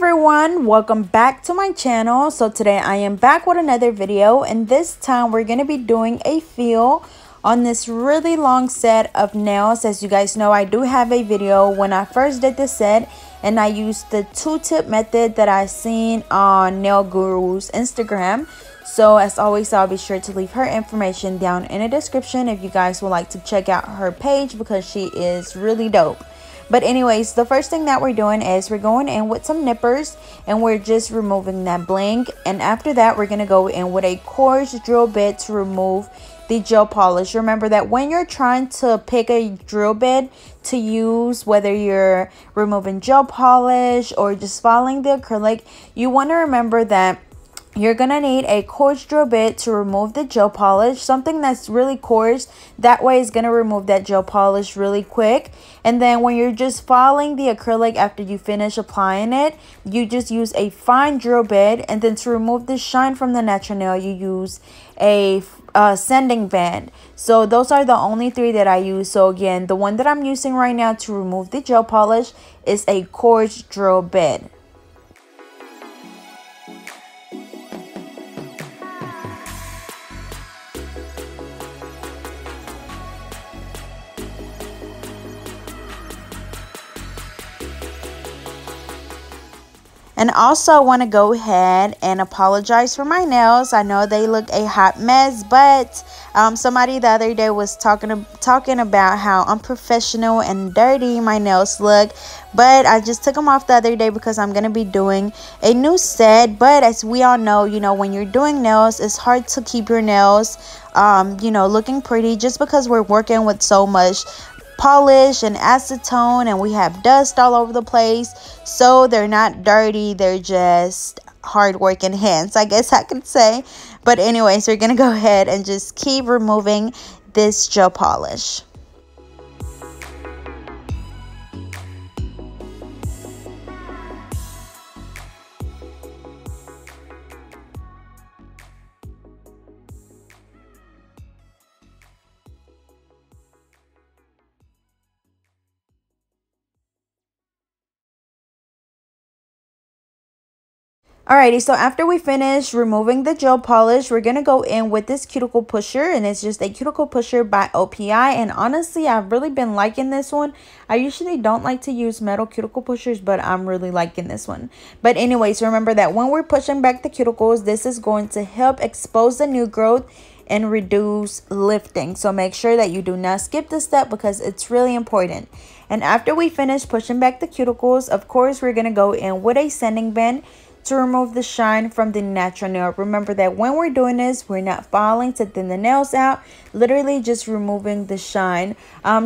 everyone, welcome back to my channel. So today I am back with another video, and this time we're going to be doing a feel on this really long set of nails. As you guys know, I do have a video when I first did this set, and I used the 2-tip method that I seen on Nail Guru's Instagram. So as always, I'll be sure to leave her information down in the description if you guys would like to check out her page, because she is really dope. But anyways, the first thing that we're doing is we're going in with some nippers, and we're just removing that bling. And after that, we're going to go in with a coarse drill bit to remove the gel polish. Remember that when you're trying to pick a drill bit to use, whether you're removing gel polish or just following the acrylic, you want to remember that you're gonna need a coarse drill bit to remove the gel polish, something that's really coarse. That way it's gonna remove that gel polish really quick. And then when you're just following the acrylic after you finish applying it, you just use a fine drill bit. And then to remove the shine from the natural nail, you use a sanding band. So those are the only three that I use. So again, the one that I'm using right now to remove the gel polish is a coarse drill bit. And also, I want to go ahead and apologize for my nails. I know they look a hot mess, but somebody the other day was talking about how unprofessional and dirty my nails look. But I just took them off the other day because I'm going to be doing a new set. But as we all know, when you're doing nails, it's hard to keep your nails, looking pretty, just because we're working with so much polish and acetone, and we have dust all over the place. So they're not dirty, they're just hard-working hands, I guess I could say. But anyways, we're gonna go ahead and just keep removing this gel polish. Alrighty, so after we finish removing the gel polish, we're going to go in with this cuticle pusher, and it's just a cuticle pusher by OPI. And honestly, I've really been liking this one. I usually don't like to use metal cuticle pushers, but I'm really liking this one. But anyways, remember that when we're pushing back the cuticles, this is going to help expose the new growth and reduce lifting. So make sure that you do not skip this step, because it's really important. And after we finish pushing back the cuticles, of course, we're going to go in with a sanding band to remove the shine from the natural nail. Remember that when we're doing this, we're not filing to thin the nails out, literally just removing the shine.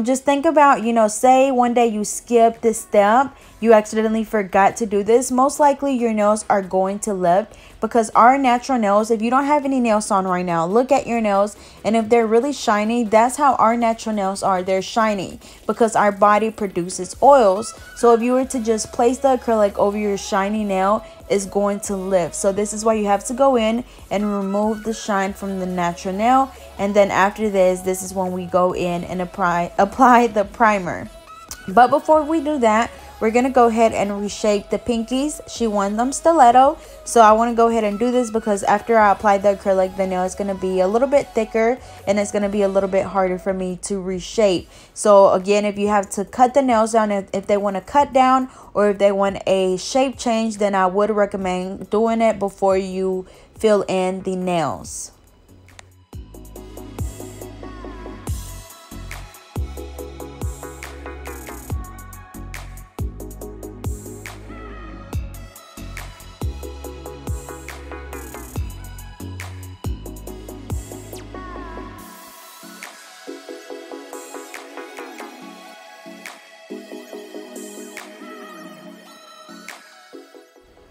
Just think about, say one day you skip this step, you accidentally forgot to do this, most likely your nails are going to lift, because our natural nails, if you don't have any nails on right now, look at your nails, and if they're really shiny, that's how our natural nails are. They're shiny because our body produces oils. So if you were to just place the acrylic over your shiny nail, it's going to lift. So this is why you have to go in and remove the shine from the natural nail. And then after this is when we go in and apply the primer. But before we do that, we're going to go ahead and reshape the pinkies. She wants them stiletto. So I want to go ahead and do this, because after I apply the acrylic, the nail is going to be a little bit thicker, and it's going to be a little bit harder for me to reshape. So again, if you have to cut the nails down, if they want to cut down or if they want a shape change, then I would recommend doing it before you fill in the nails.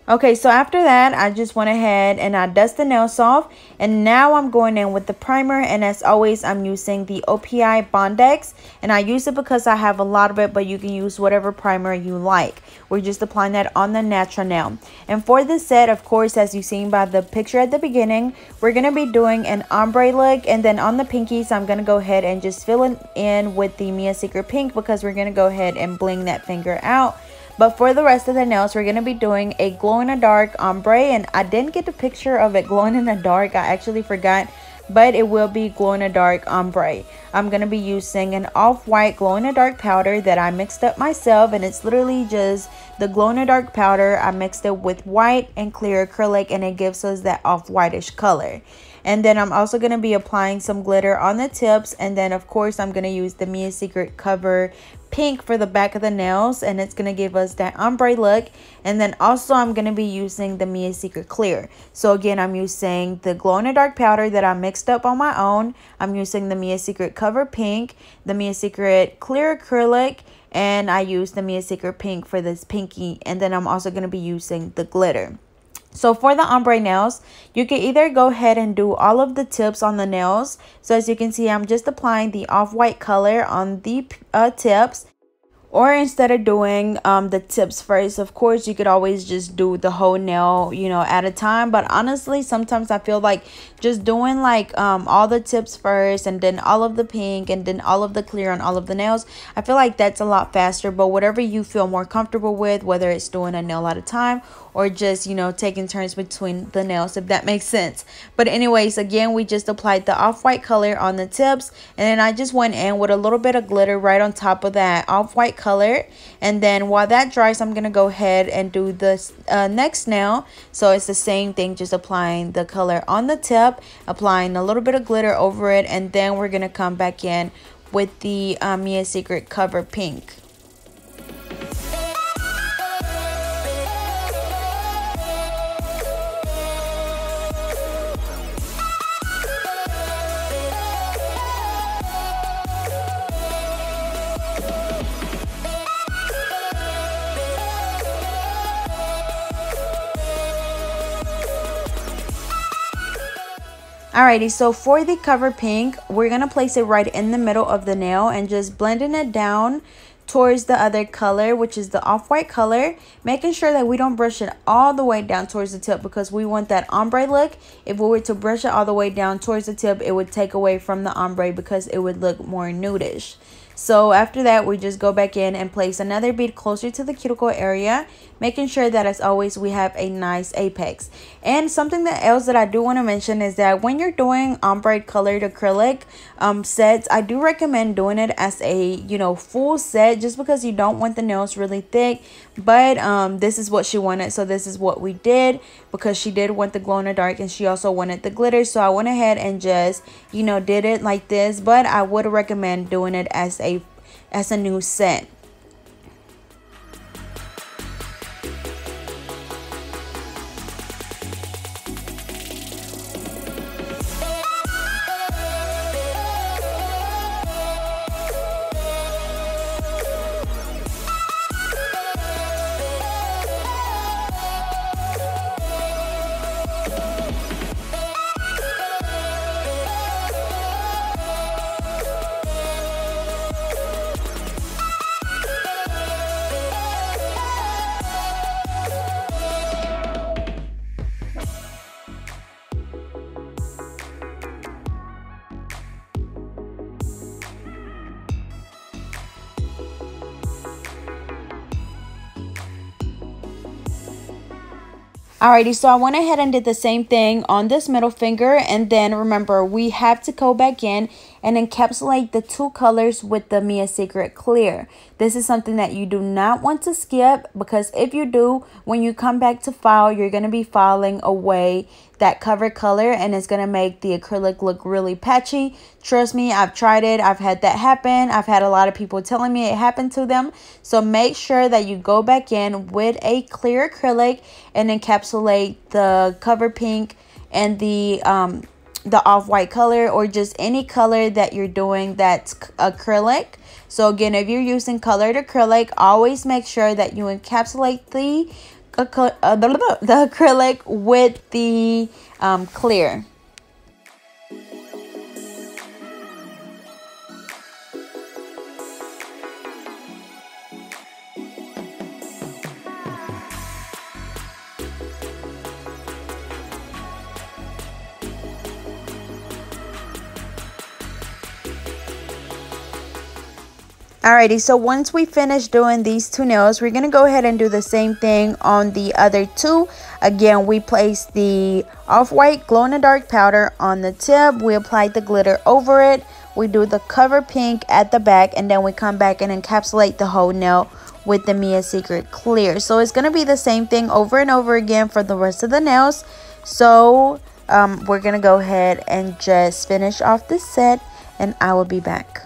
Okay, so after that, I just went ahead and I dust the nails off, and now I'm going in with the primer. And as always, I'm using the OPI Bondex, and I use it because I have a lot of it, but you can use whatever primer you like. We're just applying that on the natural nail. And for this set, of course, as you've seen by the picture at the beginning, we're going to be doing an ombre look. And then on the pinkies, I'm going to go ahead and just fill it in with the Mia Secret Pink, because we're going to go ahead and bling that finger out. But for the rest of the nails, we're going to be doing a glow in the dark ombre, and I didn't get the picture of it glowing in the dark. I actually forgot, but it will be glow in the dark ombre. I'm going to be using an off-white glow in the dark powder that I mixed up myself, and it's literally just the glow in the dark powder. I mixed it with white and clear acrylic, and it gives us that off-whitish color. And then I'm also going to be applying some glitter on the tips, and then of course I'm going to use the Mia Secret Cover Pink for the back of the nails, and it's going to give us that ombre look. And then also I'm going to be using the Mia Secret Clear. So again, I'm using the glow in the dark powder that I mixed up on my own. I'm using the Mia Secret Cover Pink, the Mia Secret Clear Acrylic, and I used the Mia Secret Pink for this pinky. And then I'm also going to be using the glitter. So for the ombre nails, you can either go ahead and do all of the tips on the nails. So as you can see, I'm just applying the off-white color on the tips. Or instead of doing the tips first, of course, you could always just do the whole nail, you know, at a time. But honestly, sometimes I feel like just doing like all the tips first and then all of the pink and then all of the clear on all of the nails, I feel like that's a lot faster. But whatever you feel more comfortable with, whether it's doing a nail at a time or just, you know, taking turns between the nails, if that makes sense. But anyways, again, we just applied the off-white color on the tips, and then I just went in with a little bit of glitter right on top of that off-white color. And then while that dries, I'm gonna go ahead and do the next nail. So it's the same thing, just applying the color on the tip, applying a little bit of glitter over it, and then we're gonna come back in with the Mia Secret Cover Pink. Alrighty, so for the Cover Pink, we're going to place it right in the middle of the nail and just blending it down towards the other color, which is the off-white color, making sure that we don't brush it all the way down towards the tip because we want that ombre look. If we were to brush it all the way down towards the tip, it would take away from the ombre because it would look more nudish. So after that, we just go back in and place another bead closer to the cuticle area, making sure that as always we have a nice apex. And something else that I do want to mention is that when you're doing ombre colored acrylic sets, I do recommend doing it as a, you know, full set, just because you don't want the nails really thick. But this is what she wanted, so this is what we did, because she did want the glow in the dark and she also wanted the glitter. So I went ahead and just, you know, did it like this. But I would recommend doing it as a new set. Alrighty, so I went ahead and did the same thing on this middle finger, and then remember we have to go back in and encapsulate the two colors with the Mia Secret Clear. This is something that you do not want to skip, because if you do, when you come back to file, you're going to be filing away that cover color and it's going to make the acrylic look really patchy. Trust me, I've tried it. I've had that happen. I've had a lot of people telling me it happened to them. So make sure that you go back in with a clear acrylic and encapsulate the Cover Pink and the off-white color, or just any color that you're doing that's acrylic. So again, if you're using colored acrylic, always make sure that you encapsulate the acrylic with the clear. Alrighty, so once we finish doing these two nails, we're going to go ahead and do the same thing on the other two. Again, we place the off-white glow-in-the-dark powder on the tip. We apply the glitter over it. We do the cover pink at the back, and then we come back and encapsulate the whole nail with the Mia Secret clear. So it's going to be the same thing over and over again for the rest of the nails. So we're going to go ahead and just finish off this set, and I will be back.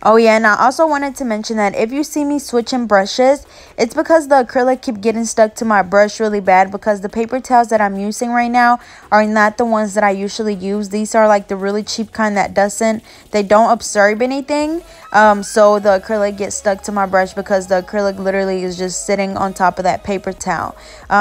Oh yeah, and I also wanted to mention that if you see me switching brushes, it's because the acrylic keep getting stuck to my brush really bad, because the paper towels that I'm using right now are not the ones that I usually use. These are like the really cheap kind that they don't absorb anything. So the acrylic gets stuck to my brush because the acrylic literally is just sitting on top of that paper towel.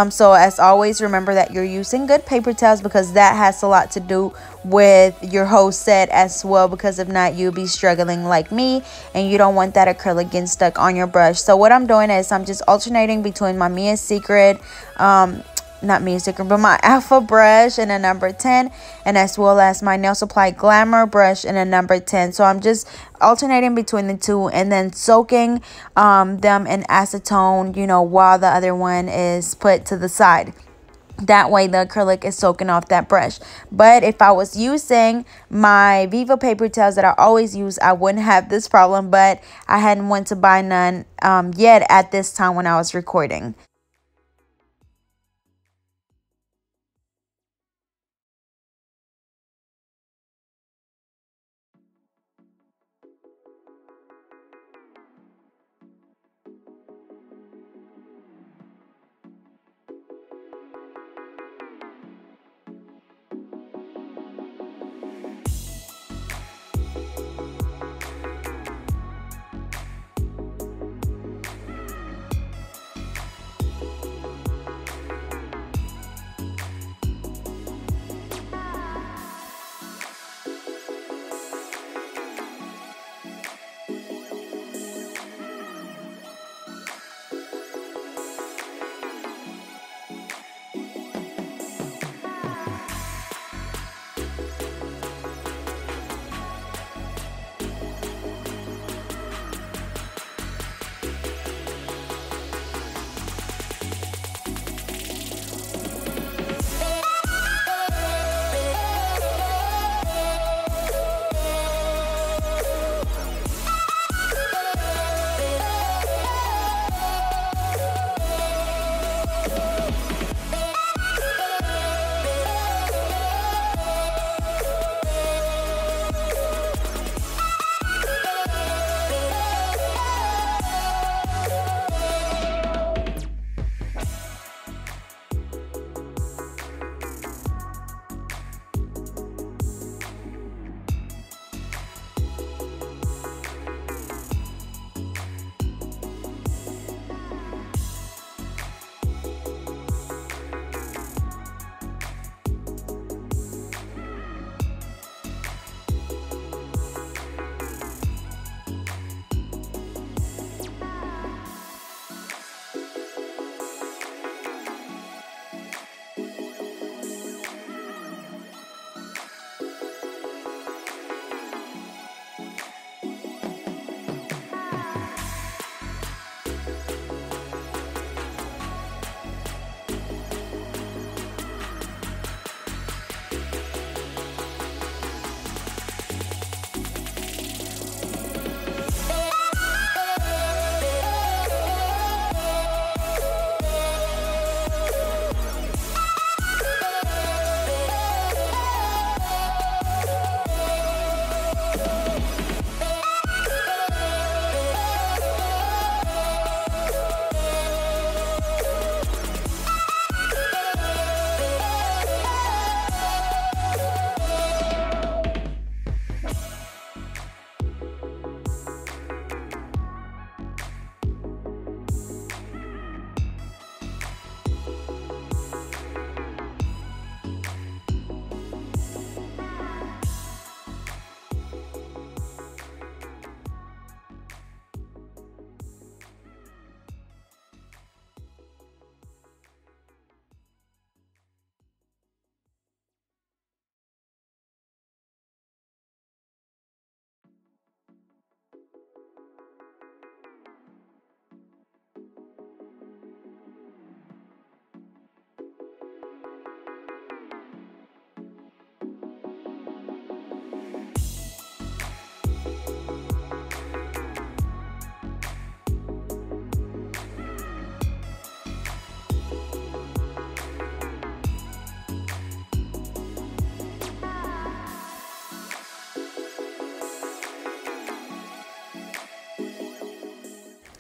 So as always, remember that you're using good paper towels, because that has a lot to do with your whole set as well, because if not, you'll be struggling like me, and you don't want that acrylic getting stuck on your brush. So what I'm doing is I'm just alternating between my Mia Secret, not Mia Secret, but my Alpha brush in a number 10, and as well as my Nail Supply Glamour brush in a number 10. So I'm just alternating between the two, and then soaking them in acetone, you know, while the other one is put to the side. That way the acrylic is soaking off that brush. But if I was using my Viva paper towels that I always use, I wouldn't have this problem, but I hadn't went to buy none yet at this time when I was recording.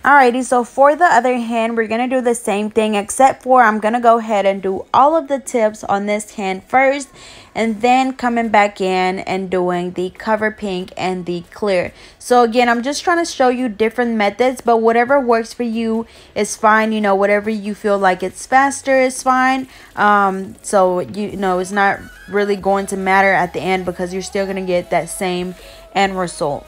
Alrighty, so for the other hand, we're going to do the same thing, except for I'm going to go ahead and do all of the tips on this hand first, and then coming back in and doing the cover pink and the clear. So again, I'm just trying to show you different methods, but whatever works for you is fine. You know, whatever you feel like it's faster is fine. So you know, it's not really going to matter at the end because you're still going to get that same end result.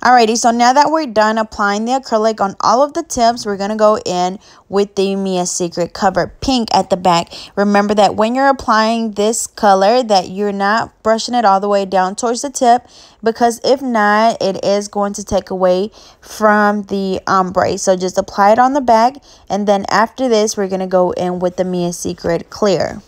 Alrighty, so now that we're done applying the acrylic on all of the tips, we're going to go in with the Mia's Secret Cover Pink at the back. Remember that when you're applying this color, that you're not brushing it all the way down towards the tip, because if not, it is going to take away from the ombre. So just apply it on the back, and then after this, we're going to go in with the Mia's Secret Clear.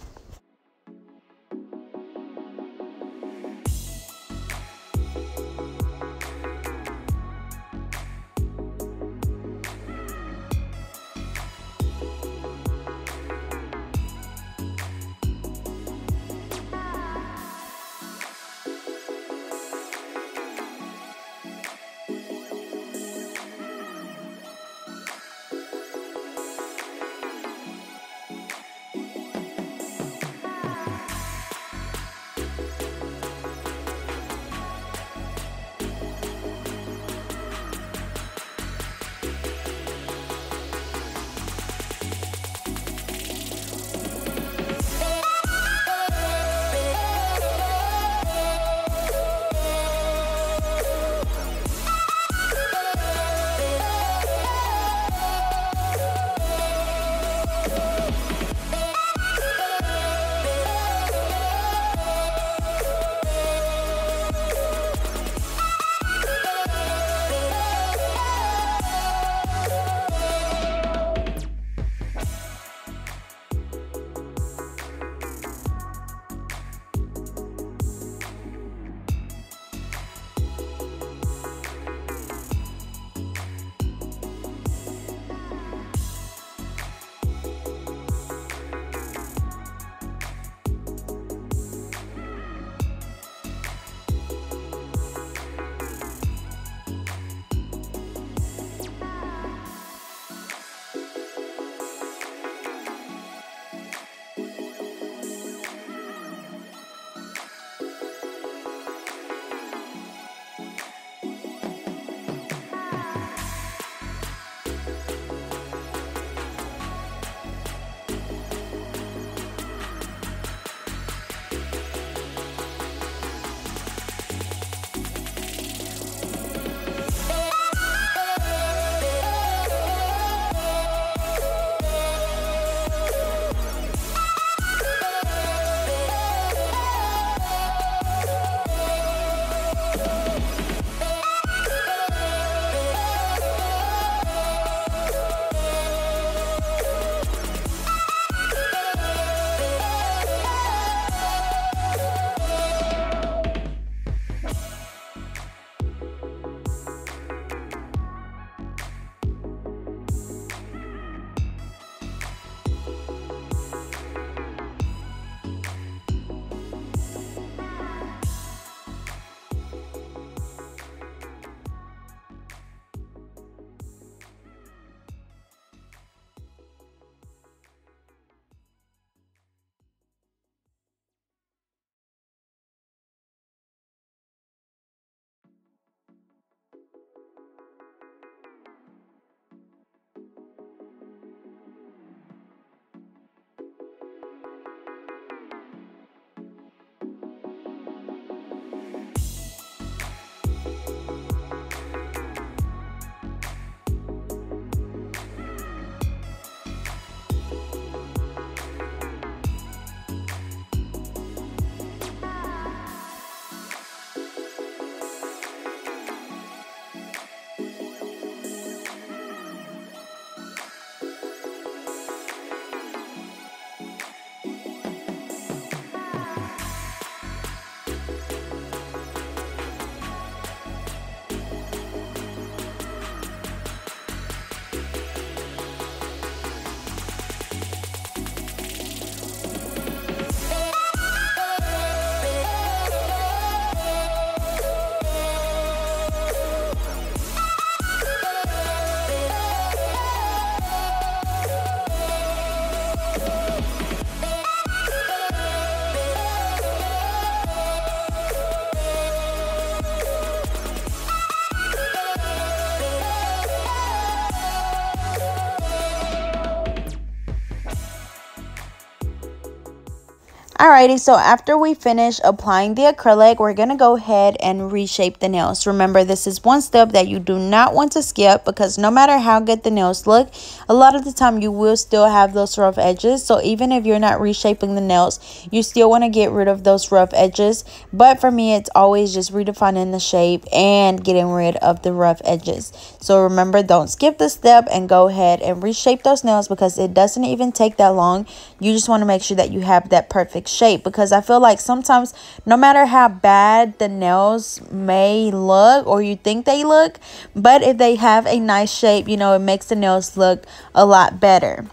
Alrighty, so after we finish applying the acrylic, we're going to go ahead and reshape the nails. Remember, this is one step that you do not want to skip because no matter how good the nails look, a lot of the time you will still have those rough edges. So even if you're not reshaping the nails, you still want to get rid of those rough edges. But for me, it's always just redefining the shape and getting rid of the rough edges. So remember, don't skip this step and go ahead and reshape those nails because it doesn't even take that long. You just want to make sure that you have that perfect shape, because I feel like sometimes no matter how bad the nails may look or you think they look, but if they have a nice shape, you know, it makes the nails look a lot better.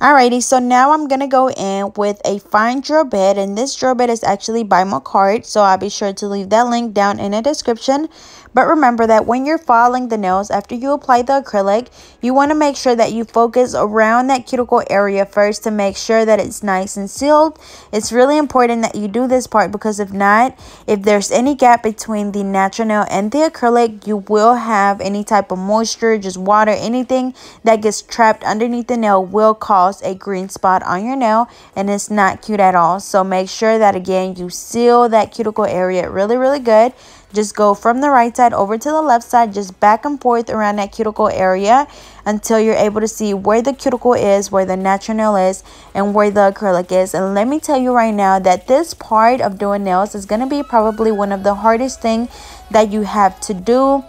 Alrighty, so now I'm going to go in with a fine drill bit, and this drill bit is actually by Macart, so I'll be sure to leave that link down in the description. But remember that when you're filing the nails, after you apply the acrylic, you want to make sure that you focus around that cuticle area first to make sure that it's nice and sealed. It's really important that you do this part because if not, if there's any gap between the natural nail and the acrylic, you will have any type of moisture, just water, anything that gets trapped underneath the nail will cause a green spot on your nail, and it's not cute at all. So make sure that again you seal that cuticle area really good. Just go from the right side over to the left side, just back and forth around that cuticle area until you're able to see where the cuticle is, where the natural nail is, and where the acrylic is. And let me tell you right now that this part of doing nails is going to be probably one of the hardest things that you have to do.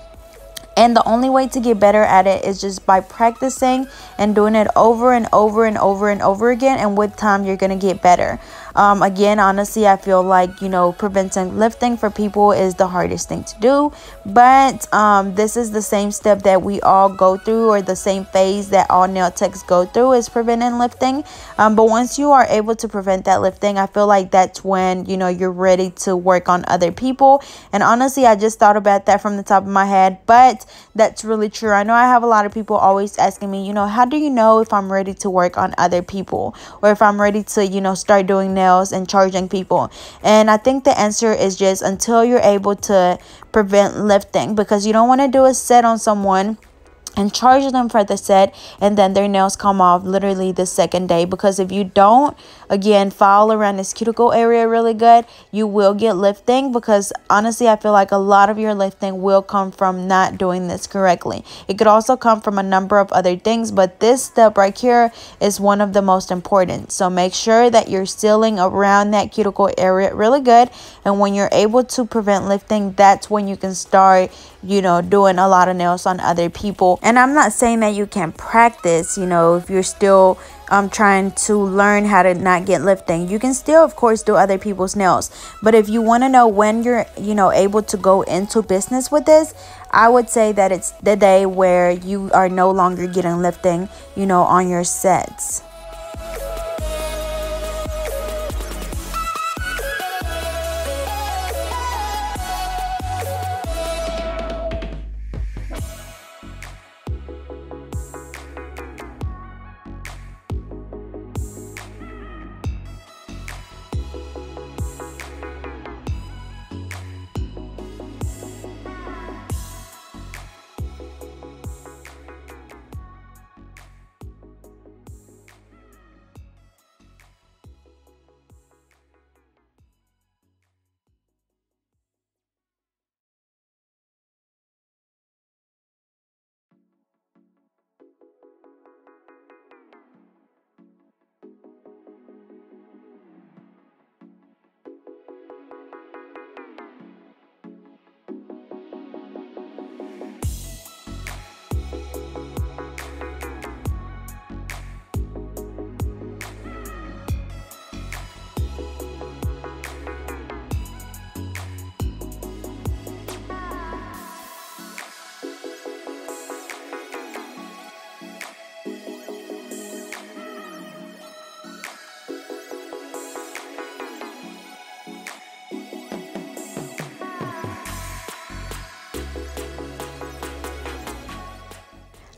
And the only way to get better at it is just by practicing and doing it over and over and over and over again. And with time, you're going to get better. Again, honestly, I feel like, you know, preventing lifting for people is the hardest thing to do. But this is the same step that we all go through, or the same phase that all nail techs go through, is preventing lifting. But once you are able to prevent that lifting, I feel like that's when, you know, you're ready to work on other people. And honestly, I just thought about that from the top of my head, but that's really true. I know I have a lot of people always asking me, you know, how do you know if I'm ready to work on other people, or if I'm ready to, you know, start doing nails and charging people? And I think the answer is just until you're able to prevent lifting, because you don't want to do a set on someone and charge them for the set and then their nails come off literally the second day. Because if you don't, again, file around this cuticle area really good, you will get lifting. Because honestly, I feel like a lot of your lifting will come from not doing this correctly. It could also come from a number of other things, but this step right here is one of the most important. So make sure that you're sealing around that cuticle area really good, and when you're able to prevent lifting, that's when you can start, you know, doing a lot of nails on other people. And I'm not saying that you can't practice, you know, if you're still trying to learn how to not get lifting. You can still, of course, do other people's nails. But if you want to know when you're, you know, able to go into business with this, I would say that it's the day where you are no longer getting lifting, you know, on your sets.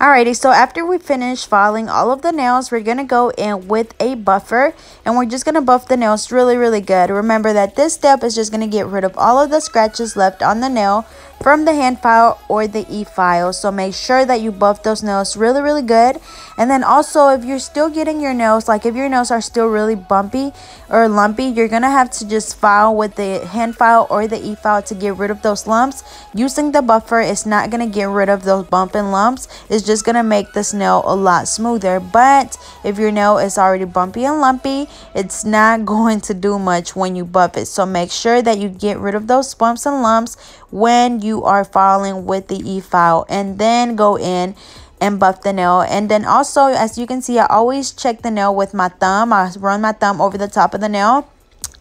Alrighty, so after we finish filing all of the nails, we're going to go in with a buffer, and we're just going to buff the nails really good. Remember that this step is just going to get rid of all of the scratches left on the nail from the hand file or the e-file. So make sure that you buff those nails really good. And then also, if you're still getting your nails, like if your nails are still really bumpy or lumpy, you're going to have to just file with the hand file or the e-file to get rid of those lumps. Using the buffer is not going to get rid of those bump and lumps. It's just going to make this nail a lot smoother. But if your nail is already bumpy and lumpy, it's not going to do much when you buff it. So make sure that you get rid of those bumps and lumps when you are filing with the e-file, and then go in and buff the nail. And then also, as you can see, I always check the nail with my thumb. I run my thumb over the top of the nail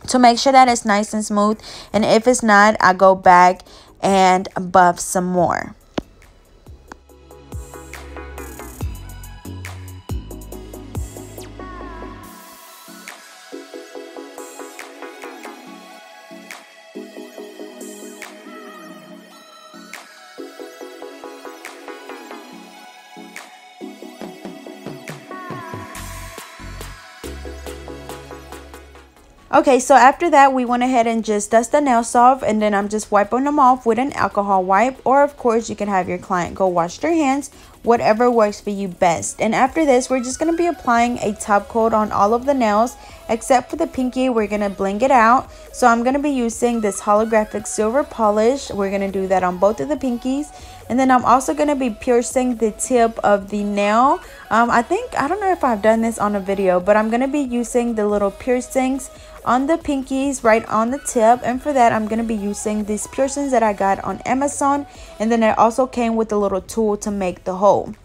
to make sure that it's nice and smooth, and if it's not, I go back and buff some more. Okay, so after that, we went ahead and just dust the nails off, and then I'm just wiping them off with an alcohol wipe, or of course you can have your client go wash their hands, whatever works for you best. And after this, we're just going to be applying a top coat on all of the nails except for the pinky. We're going to bling it out. So I'm going to be using this holographic silver polish. We're going to do that on both of the pinkies. And then I'm also going to be piercing the tip of the nail. I don't know if I've done this on a video, but I'm going to be using the little piercings on the pinkies right on the tip, and for that I'm going to be using these piercings that I got on Amazon, and then it also came with a little tool to make the hole.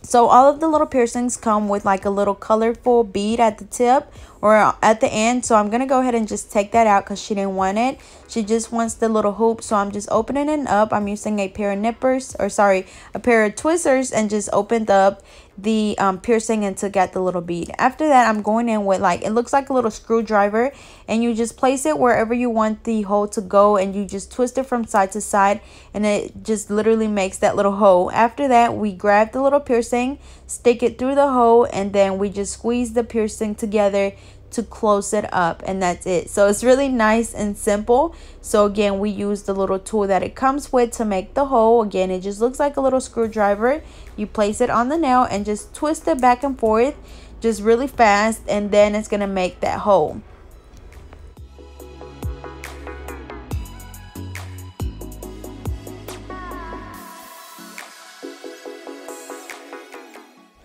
So all of the little piercings come with like a little colorful bead at the tip or at the end. So I'm going to go ahead and just take that out because she didn't want it. She just wants the little hoop. So I'm just opening it up. I'm using a pair of nippers, or sorry, a pair of tweezers, and just opened up the piercing and took out the little bead. After that, I'm going in with like, it looks like a little screwdriver, and you just place it wherever you want the hole to go, and you just twist it from side to side, and it just literally makes that little hole. After that, we grab the little piercing, stick it through the hole, and then we just squeeze the piercing together to close it up, and that's it. So it's really nice and simple. So again, we use the little tool that it comes with to make the hole. Again, it just looks like a little screwdriver. You place it on the nail and just twist it back and forth just really fast, and then it's gonna make that hole.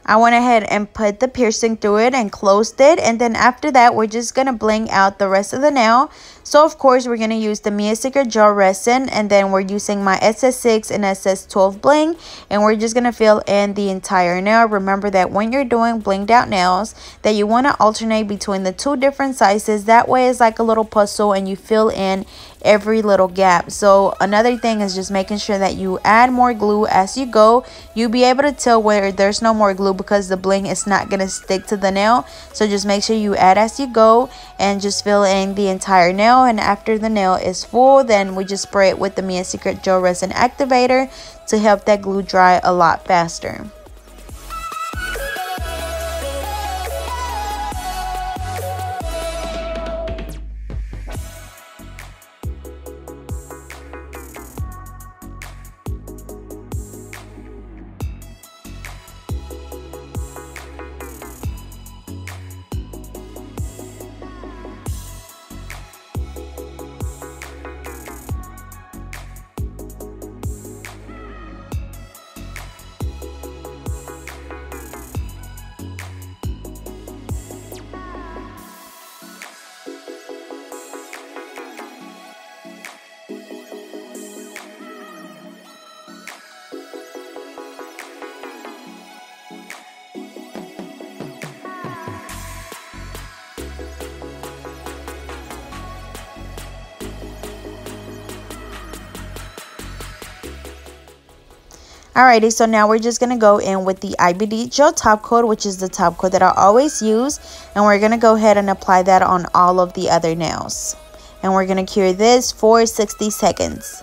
I went ahead and put the piercing through it and closed it, and then after that we're just gonna bling out the rest of the nail. So of course we're gonna use the Mia Secret gel resin, and then we're using my SS6 and SS12 bling, and we're just gonna fill in the entire nail. Remember that when you're doing blinged out nails, that you want to alternate between the two different sizes. That way it's like a little puzzle and you fill in every little gap. So another thing is just making sure that you add more glue as you go. You'll be able to tell where there's no more glue because the bling is not going to stick to the nail. So just make sure you add as you go and just fill in the entire nail. And after the nail is full, then we just spray it with the Mia Secret gel resin activator to help that glue dry a lot faster. Alrighty, so now we're just going to go in with the IBD gel top coat, which is the top coat that I always use. And we're going to go ahead and apply that on all of the other nails. And we're going to cure this for 60 seconds.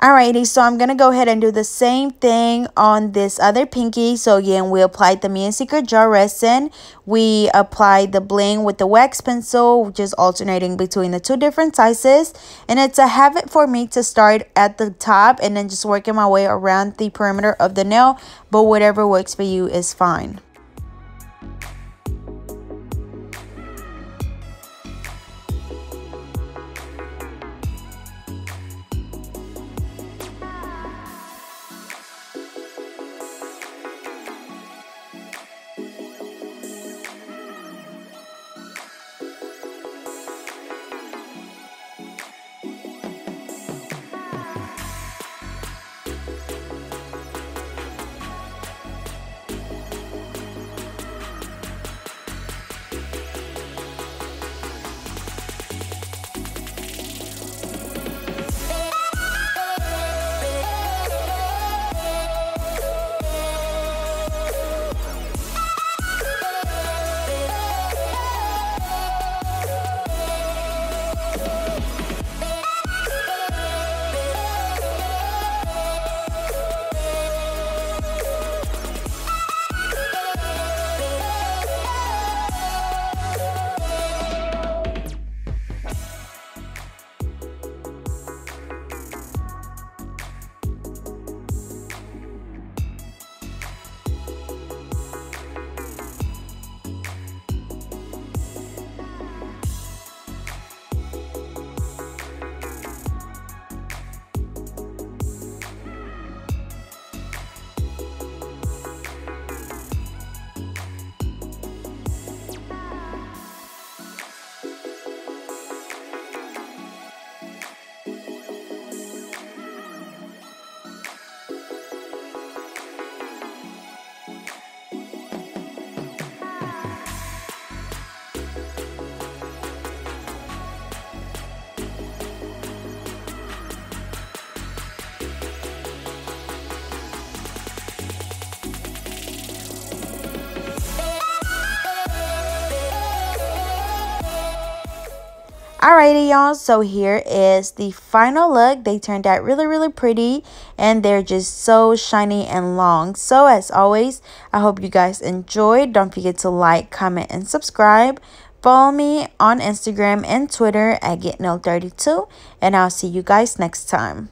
Alrighty, so I'm going to go ahead and do the same thing on this other pinky. So again, we applied the Me and Secret Gel Resin. We applied the bling with the wax pencil, just alternating between the two different sizes. And it's a habit for me to start at the top and then just working my way around the perimeter of the nail. But whatever works for you is fine. Alrighty, y'all, so here is the final look. They turned out really pretty, and they're just so shiny and long. So as always, I hope you guys enjoyed. Don't forget to like, comment, and subscribe. Follow me on Instagram and Twitter at GetNailed32, and I'll see you guys next time.